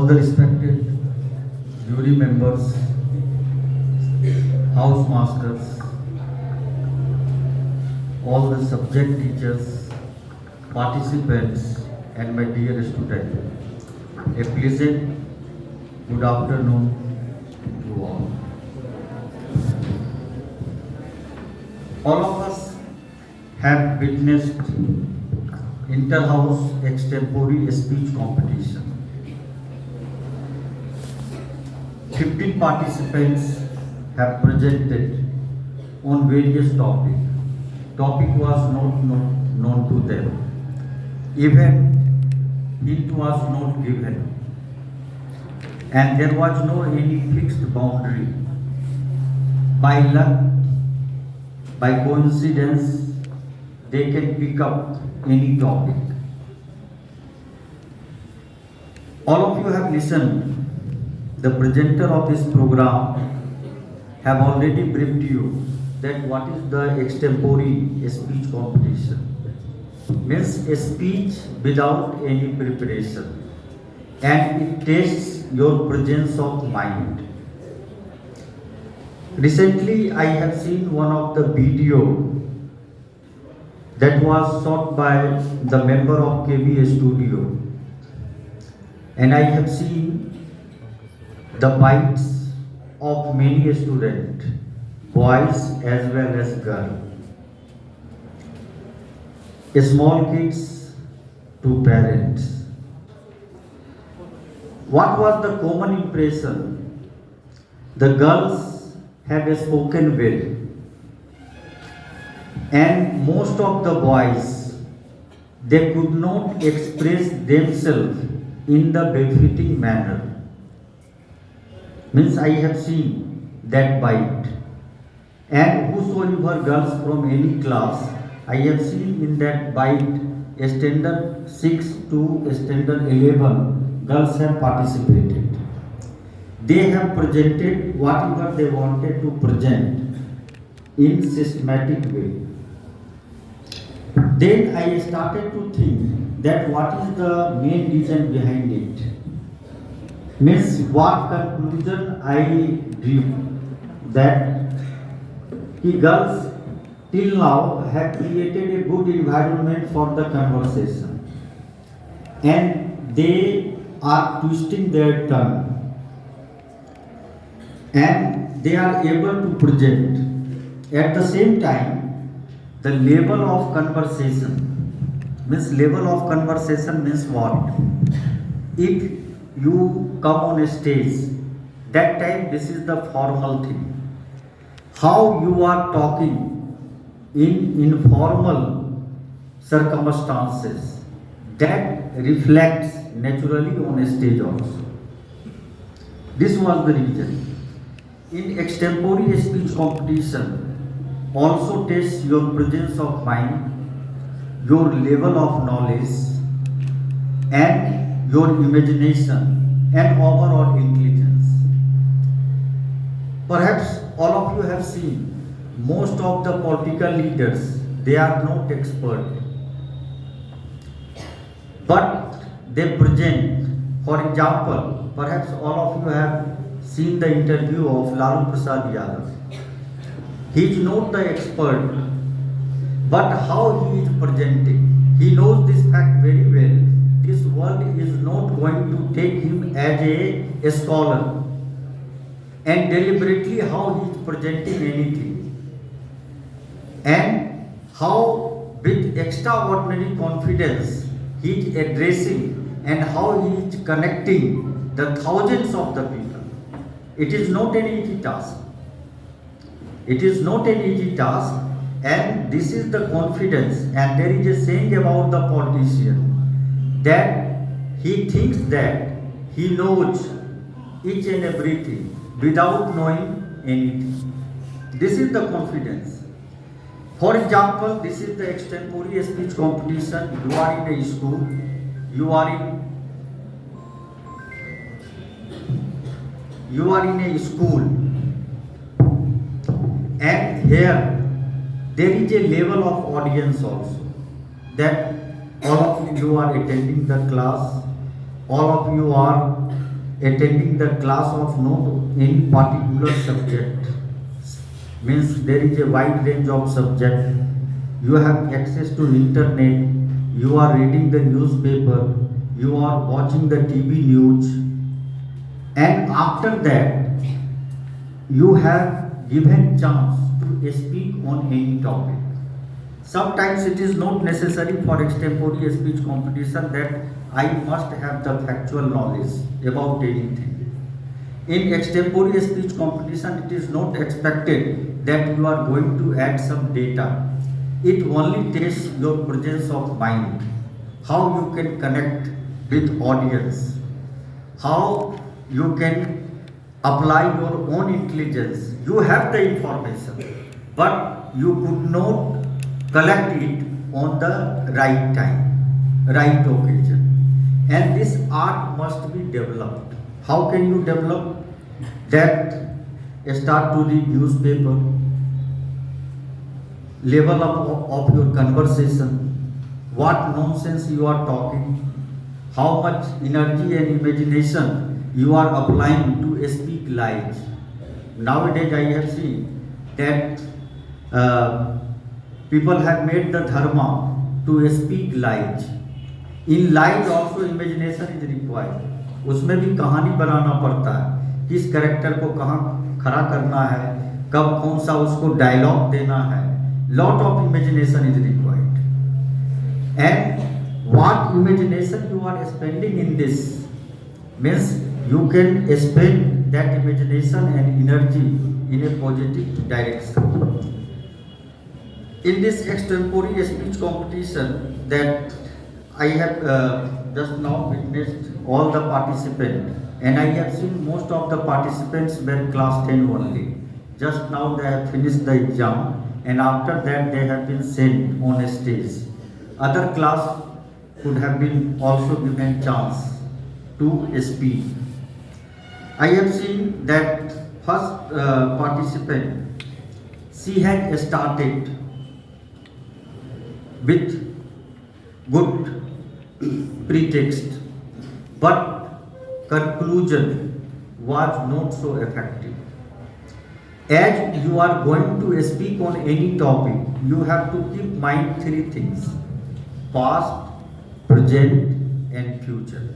all the respected jury members, house masters, all the subject teachers, participants, and my dear students, a pleasant good afternoon to all. All of us have witnessed inter-house extempore speech competition. 15 participants have presented on various topics. Topic was not known to them. Even hint was not given. And there was no any fixed boundary. By luck, by coincidence, they can pick up any topic. All of you have listened. The presenter of this program have already briefed you that what is the extempore speech competition. Means a speech without any preparation, and it tests your presence of mind. Recently, I have seen one of the video that was shot by the member of KB studio, and I have seen the bites of many students, boys as well as girls, small kids to parents. What was the common impression? The girls have spoken well, and most of the boys, they could not express themselves in the befitting manner. Means I have seen that bite. And whosoever girls from any class, I have seen in that bite, standard 6 to standard 11, girls have participated. They have presented whatever they wanted to present in systematic way. Then I started to think that what is the main reason behind it. Means what conclusion I drew that the girls till now have created a good environment for the conversation, and they are twisting their tongue, and they are able to present. At the same time, the level of conversation means what? If you come on a stage, that time this is the formal thing. How you are talking in informal circumstances, that reflects naturally on a stage also. This was the reason. In extempore speech competition, also tests your presence of mind, your level of knowledge, and your imagination and overall intelligence. Perhaps all of you have seen most of the political leaders, they are not expert, but they present. For example, perhaps all of you have seen the interview of Lalu Prasad Yadav. He is not the expert, but how he is presenting, he knows this fact very well. This world is not going to take him as a scholar, and deliberately how he is presenting anything, and how with extraordinary confidence he is addressing, and how he is connecting the thousands of the people. It is not an easy task. It is not an easy task, and this is the confidence. And there is a saying about the politician that he thinks that he knows each and everything without knowing anything. This is the confidence. For example, this is the extempore speech competition. You are in a school, you are in a school, and here there is a level of audience also, that all of you are attending the class, all of you are attending the class of not any particular subject. Means there is a wide range of subject. You have access to internet, you are reading the newspaper, you are watching the TV news, and after that you have given chance to speak on any topic. Sometimes it is not necessary for extempore speech competition that I must have the factual knowledge about anything. In extempore speech competition, it is not expected that you are going to add some data. It only tests your presence of mind, how you can connect with audience, how you can apply your own intelligence. You have the information, but you could not collect it on the right time, right occasion. And this art must be developed. How can you develop that? Start to read newspaper, level up of your conversation, what nonsense you are talking, how much energy and imagination you are applying to speak lies. Nowadays I have seen that people have made the dharma to speak lies. In lies also imagination is required. उसमें भी कहानी बनाना पड़ता है, किस character को कहाँ खड़ा करना है, कब कौन सा उसको डायलॉग देना है. Lot of imagination is required. And what imagination you are spending in this means you can spend that imagination and energy in a positive direction. In this extempore speech competition that I have just now witnessed all the participants, and I have seen most of the participants were class 10 only. Just now they have finished the exam, and after that they have been sent on a stage. Other class could have been also given chance to speak. I have seen that first participant, she had started with good pretext, but conclusion was not so effective. As you are going to speak on any topic, you have to keep mind three things: past, present, and future.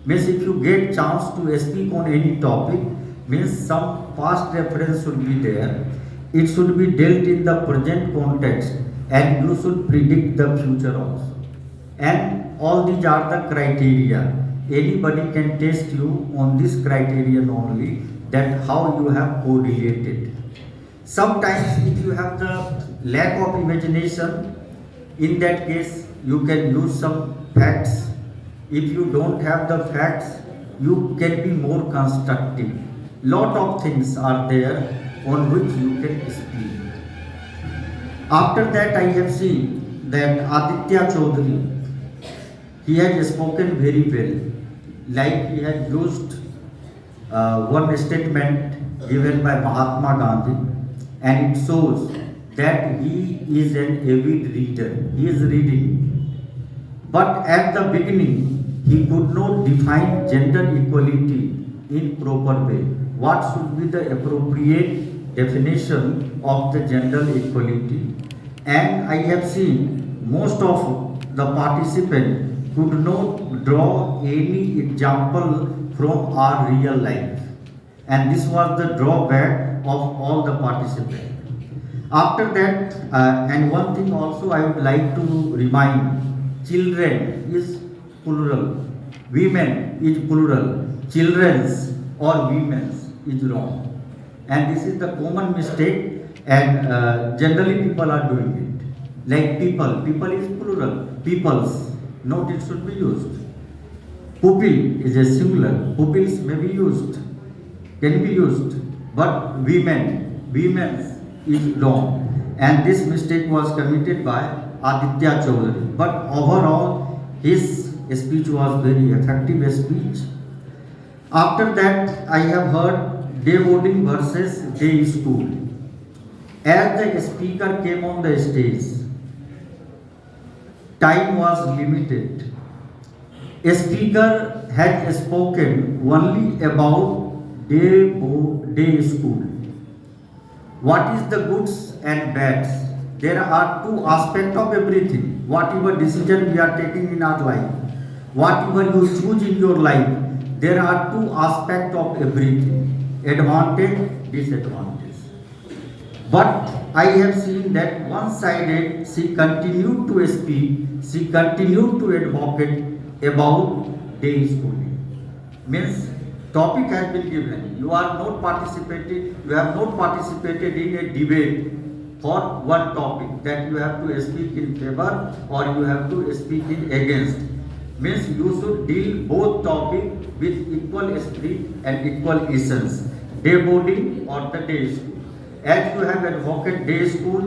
Means if you get chance to speak on any topic, means some past reference should be there. It should be dealt in the present context, and you should predict the future also. And all these are the criteria. Anybody can test you on this criterion only, that how you have correlated. Sometimes if you have the lack of imagination, in that case you can use some facts. If you don't have the facts, you can be more constructive. Lot of things are there on which you can speak. After that I have seen that Aditya Chaudhary, he has spoken very well. Like he had used one statement given by Mahatma Gandhi, and it shows that he is an avid reader. He is reading. But at the beginning, he could not define gender equality in proper way. What should be the appropriate definition of the gender equality? And I have seen most of the participants could not draw any example from our real life, and this was the drawback of all the participants. After that, and one thing also I would like to remind: children is plural, women is plural, children's or women's is wrong, and this is the common mistake, and generally people are doing it. Like people is plural, peoples. Note it should be used. Pupil is a singular. Pupils may be used, can be used, but women's is wrong. And this mistake was committed by Aditya Chaudhary. But overall, his speech was very effective speech. After that, I have heard day boarding versus day school. As the speaker came on the stage, time was limited. A speaker has spoken only about day school. What is the goods and bads? There are two aspects of everything. Whatever decision we are taking in our life, whatever you choose in your life, there are two aspects of everything. Advantage, disadvantage. But I have seen that one-sided, she continued to speak, she continued to advocate about day schooling. Means topic has been given. You are not participated, you have not participated in a debate for one topic that you have to speak in favor or you have to speak in against. Means you should deal both topics with equal spirit and equal essence. Day boarding or the day school. As you have advocated day school,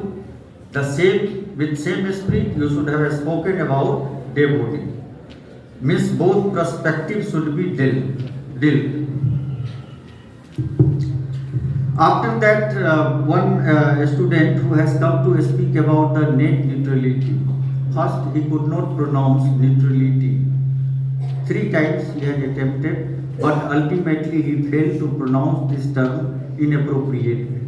the same with same spirit you should have spoken about day boarding. Means both perspectives should be dealt. After that, one student who has come to speak about the net neutrality. First, he could not pronounce neutrality. 3 times he had attempted, but ultimately he failed to pronounce this term inappropriately.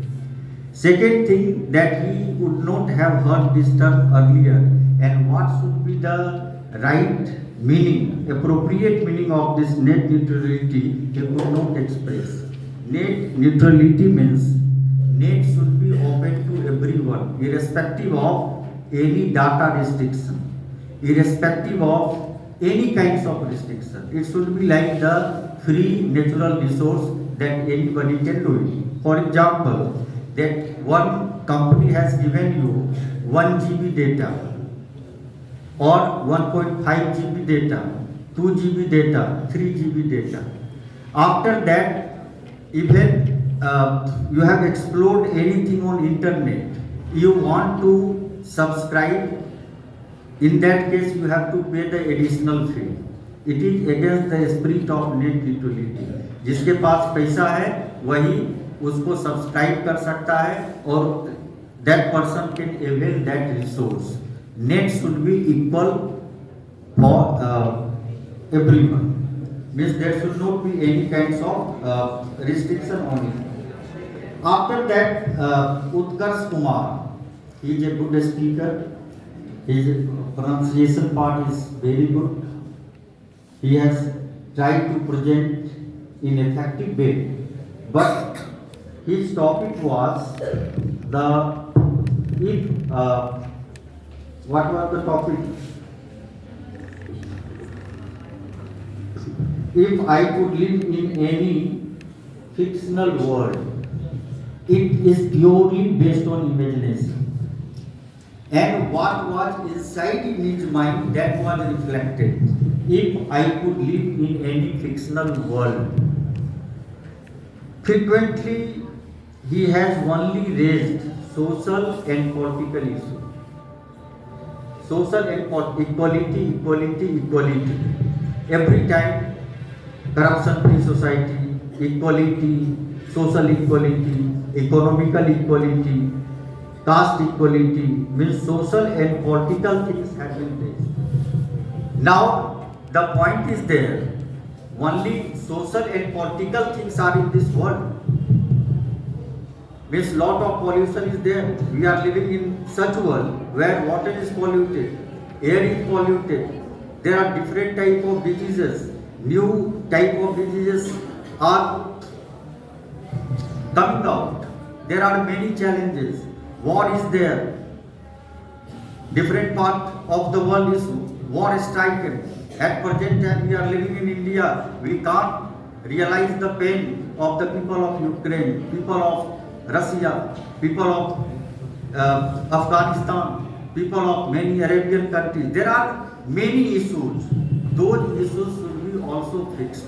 Second thing, that he would not have heard this term earlier, and what should be the right meaning, appropriate meaning of this net neutrality, he could not express. Net neutrality means net should be open to everyone, irrespective of any data restriction, irrespective of any kinds of restriction. It should be like the free natural resource that anybody can do it. For example, that one company has given you 1 GB data or 1.5 GB data, 2 GB data, 3 GB data. After that, even you have explored anything on internet, you want to subscribe, in that case you have to pay the additional fee. It is against the spirit of net neutrality. जिसके पास पैसा है वही उसको subscribe कर सकता है और that person can avail that resource. Net should be equal for everyone. Means there should not be any kinds of restriction on it. After that, Utkarsh Kumar, he is a good speaker. His pronunciation part is very good. He has tried to present in effective way, but his topic was what was the topic? If I could live in any fictional world, it is purely based on imagination. And what was inside in his mind, that was reflected. If I could live in any fictional world. Frequently, he has only raised social and political issues. Social and equality. Every time, corruption-free society, equality, social equality, economical equality, caste equality, means social and political things have been raised. Now, the point is there, only social and political things are in this world. Means lot of pollution is there. We are living in such a world where water is polluted, air is polluted. There are different type of diseases. New type of diseases are coming out. There are many challenges. War is there. Different part of the world is war stricken. At present time we are living in India. We can't realize the pain of the people of Ukraine, people of Russia, people of Afghanistan, people of many Arabian countries. There are many issues. Those issues should be also fixed.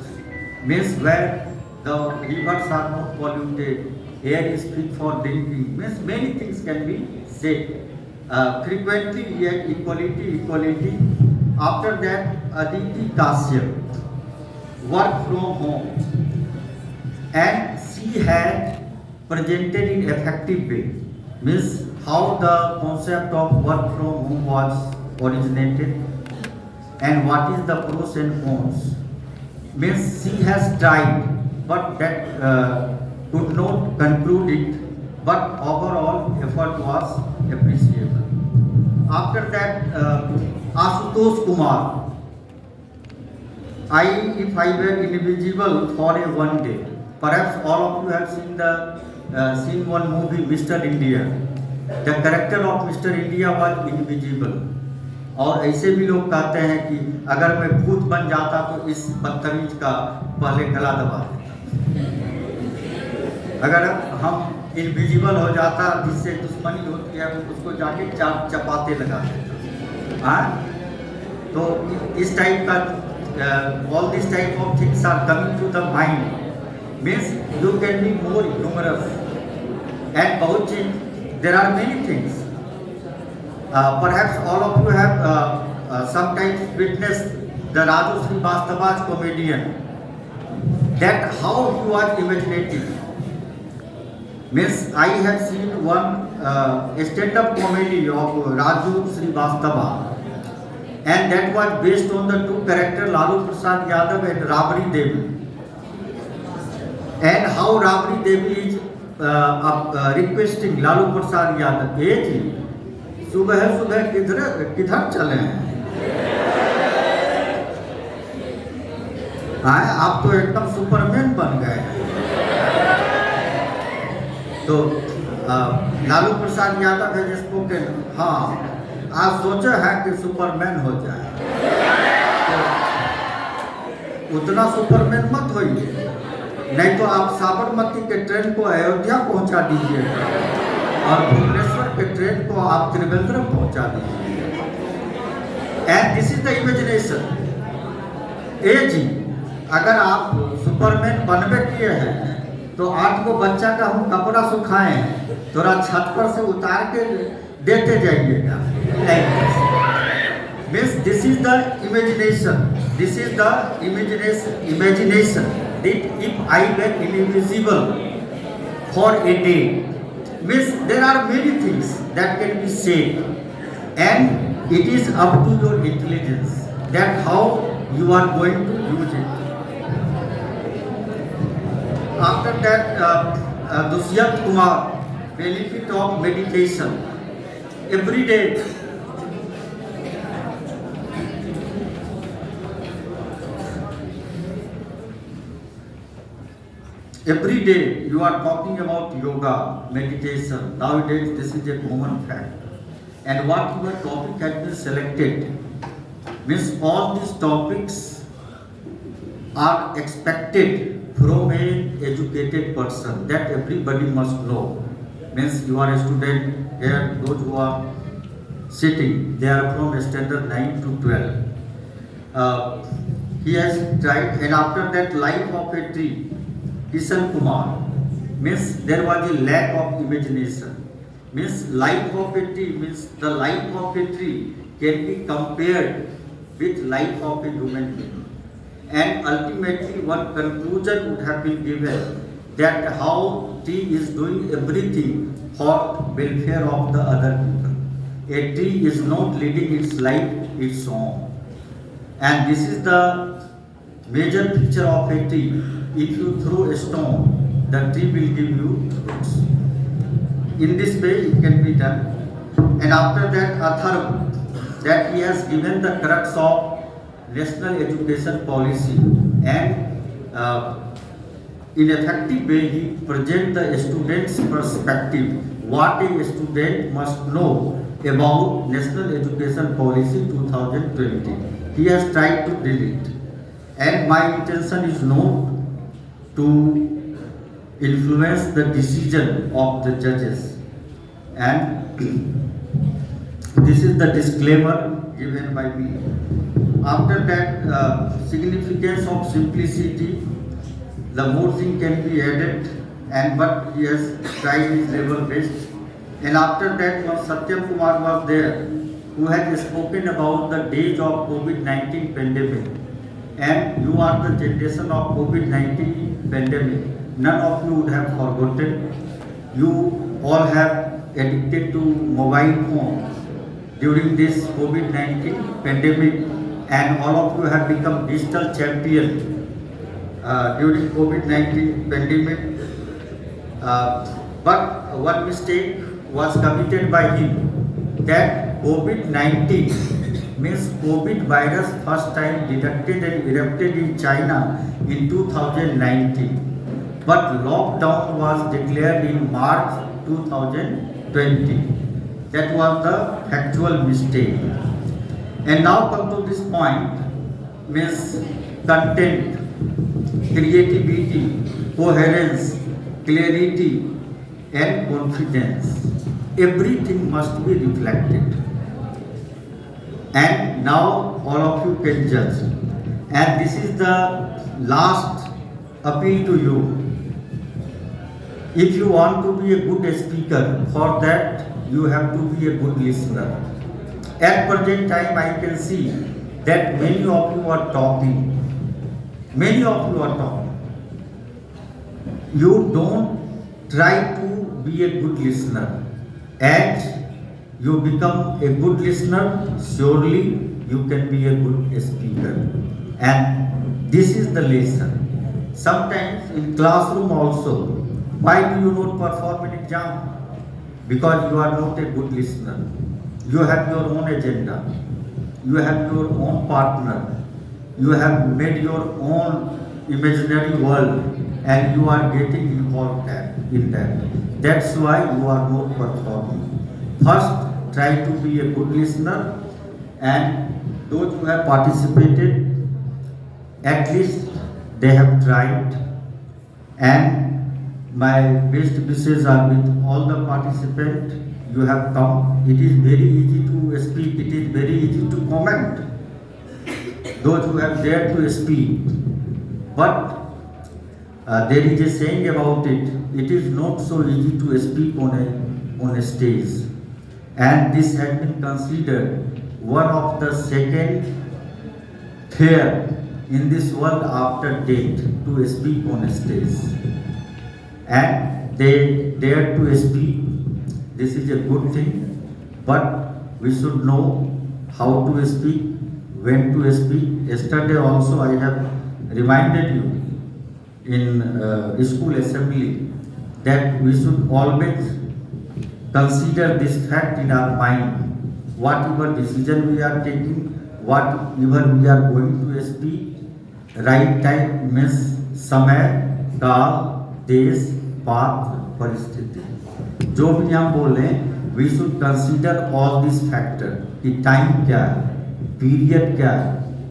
Means where the rivers are not polluted, air is fit for drinking. Means many things can be said. Frequently, yet equality. After that, Aditi Kashyap, work from home, and she had presented in effective way. Means how the concept of work from home was originated and what is the pros and cons. means she has tried, but that could not conclude it, but overall effort was appreciable. After that, Ashutosh Kumar, if I were invisible for a one day, perhaps all of you have seen one movie, Mr. India. The character of Mr. India was invisible. और ऐसे भी लोग कहते हैं कि अगर मैं भूत बन जाता तो इस बदतमीज का पहले गला दबा देता। अगर हम इनविजिबल हो जाता, जिससे दुश्मनी होती है उसको जाके चपाते लगा देता। हाँ, तो इस टाइप का all this type of things are coming to the mind, means you can be more humorous and बहुत चीज, there are many things. Perhaps all of you have sometimes witnessed the Raju Srivastava's comedian, that how he was imaginative. Means I have seen one stand-up comedy of Raju Srivastava, and that was based on the two characters Lalu Prasad Yadav and Rabri Devi, and how Rabri Devi is requesting Lalu Prasad Yadav, जी सुबह सुबह किधर चले हैं? हाँ, आप तो एकदम Superman बन गए। तो लालू प्रसाद यादव है जिसको के हाँ आज सोचा है कि सुपरमैन हो जाए, तो उतना सुपरमैन मत होइए, नहीं तो आप साबरमती के ट्रेन को अयोध्या पहुंचा दीजिए और भुवनेश्वर के ट्रेन को आप त्रिवेंद्रम पहुंचा दीजिए। And this is the imagination. ए जी, अगर आप सुपरमैन बनबे किए हैं तो 8 को बच्चा का हम कपड़ा सुखाएं, थोड़ा छत पर से उतार के देते जाइएगा। Means this is the imagination, this is the imagination that if I were invisible for a day, means there are many things that can be said, and it is up to your intelligence that how you are going to use it. After that, Dushyant Kumar, benefit of meditation. Every day, you are talking about yoga, meditation. Nowadays, this is a common fact. And what your topic has been selected means all these topics are expected from an educated person, that everybody must know. Means you are a student here, those who are sitting, they are from standard 9 to 12. He has tried, and after that, life of a tree, Kishan Kumar, means there was a lack of imagination. Means life of a tree, means the life of a tree can be compared with life of a human being. And ultimately one conclusion would have been given that how tree is doing everything for welfare of the other people. A tree is not leading its life its own. And this is the major feature of a tree. If you throw a stone, the tree will give you fruits. In this way it can be done. And after that, Atharv, that he has given the crux of national education policy, and in effective way he presents the student's perspective, what a student must know about national education policy 2020. He has tried to build it, and my intention is not to influence the decision of the judges, and this is the disclaimer given by me. After that, significance of simplicity, the more thing can be added, and but he has tried his level best. And after that, one Satyam Kumar was there, who had spoken about the days of COVID-19 pandemic. And you are the generation of COVID-19 pandemic. None of you would have forgotten. You all have addicted to mobile phone during this COVID-19 pandemic, and all of you have become digital champion during COVID-19 pandemic. But one mistake was committed by him, that COVID-19 means COVID virus first time detected and erupted in China in 2019. But lockdown was declared in March 2020. That was the actual mistake. And now come to this point, means content, creativity, coherence, clarity and confidence. Everything must be reflected. And now all of you can judge. And this is the last appeal to you. If you want to be a good speaker, for that you have to be a good listener. At present time I can see that many of you are talking. Many of you are talking. You don't try to be a good listener. As you become a good listener, surely you can be a good speaker. And this is the lesson. Sometimes in classroom also, why do you not perform an exam? Because you are not a good listener. You have your own agenda. You have your own partner. You have made your own imaginary world and you are getting involved in that. That's why you are not performing. First, try to be a good listener, and those who have participated, at least they have tried. And my best wishes are with all the participants. You have come. It is very easy to speak. It is very easy to comment. Those who have dared to speak. But there is a saying about it. It is not so easy to speak on a stage. And this has been considered one of the second fear in this world after death, to speak on a stage. And they dare to speak. This is a good thing, but we should know how to speak, when to speak. Yesterday also I have reminded you in school assembly that we should always consider this fact in our mind. Whatever decision we are taking, whatever we are going to speak, right time means समय, काल, देश, पात्र, परिस्थिति. जो भी हम बोले, we should consider all these factors. कि टाइम क्या है, पीरियड क्या है,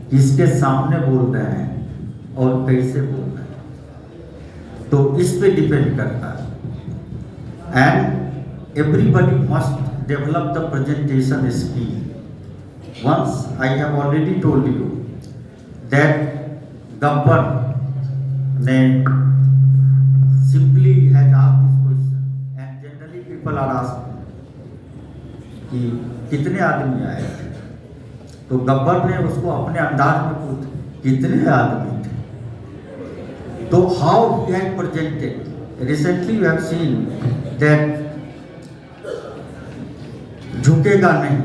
किसके सामने बोल रहे हैं और कैसे बोल रहे हैं. तो इस पे डिपेंड करता है. And everybody must develop the presentation skill. Once I have already told you that Gabbar ne simply has asked this question, and generally people are asking कि कितने आदमी आए थे. तो गब्बर ने उसको अपने अंदाज में पूछा कितने आदमी थे. तो how he had presented. Recently we have seen that झुकेगा नहीं,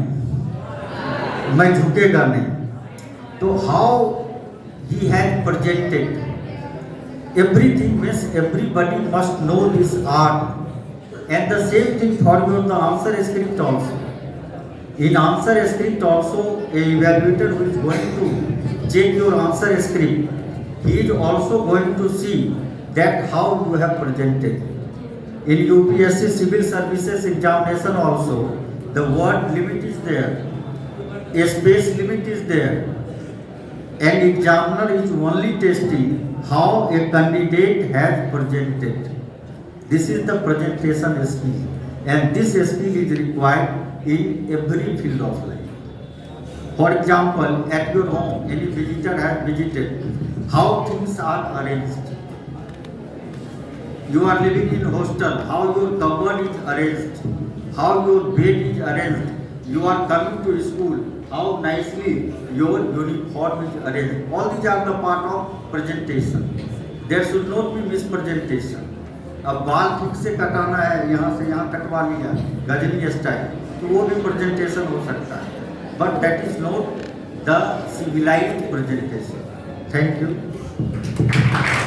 मैं झुकेगा नहीं. तो how he had projected. Everything means everybody must know this art. And the same thing for the answer script also. In answer script also, a evaluator who is going to check your answer script, he is also going to see that how you have presented. In UPSC civil services examination also, the word limit is there, a space limit is there, and examiner is only testing how a candidate has presented. This is the presentation skill, and this skill is required in every field of life. For example, at your home, any visitor has visited, how things are arranged. You are living in hostel, how your cupboard is arranged, how your bed is arranged. You are coming to school, how nicely your uniform is arranged. All these are the part of presentation. There should not be mispresentation. अब बाल ठीक से कटाना है, यहाँ से यहाँ कटवा लिया गजनी स्टाइल, तो वो भी प्रेजेंटेशन हो सकता है. But that is not the civilized presentation. Thank you.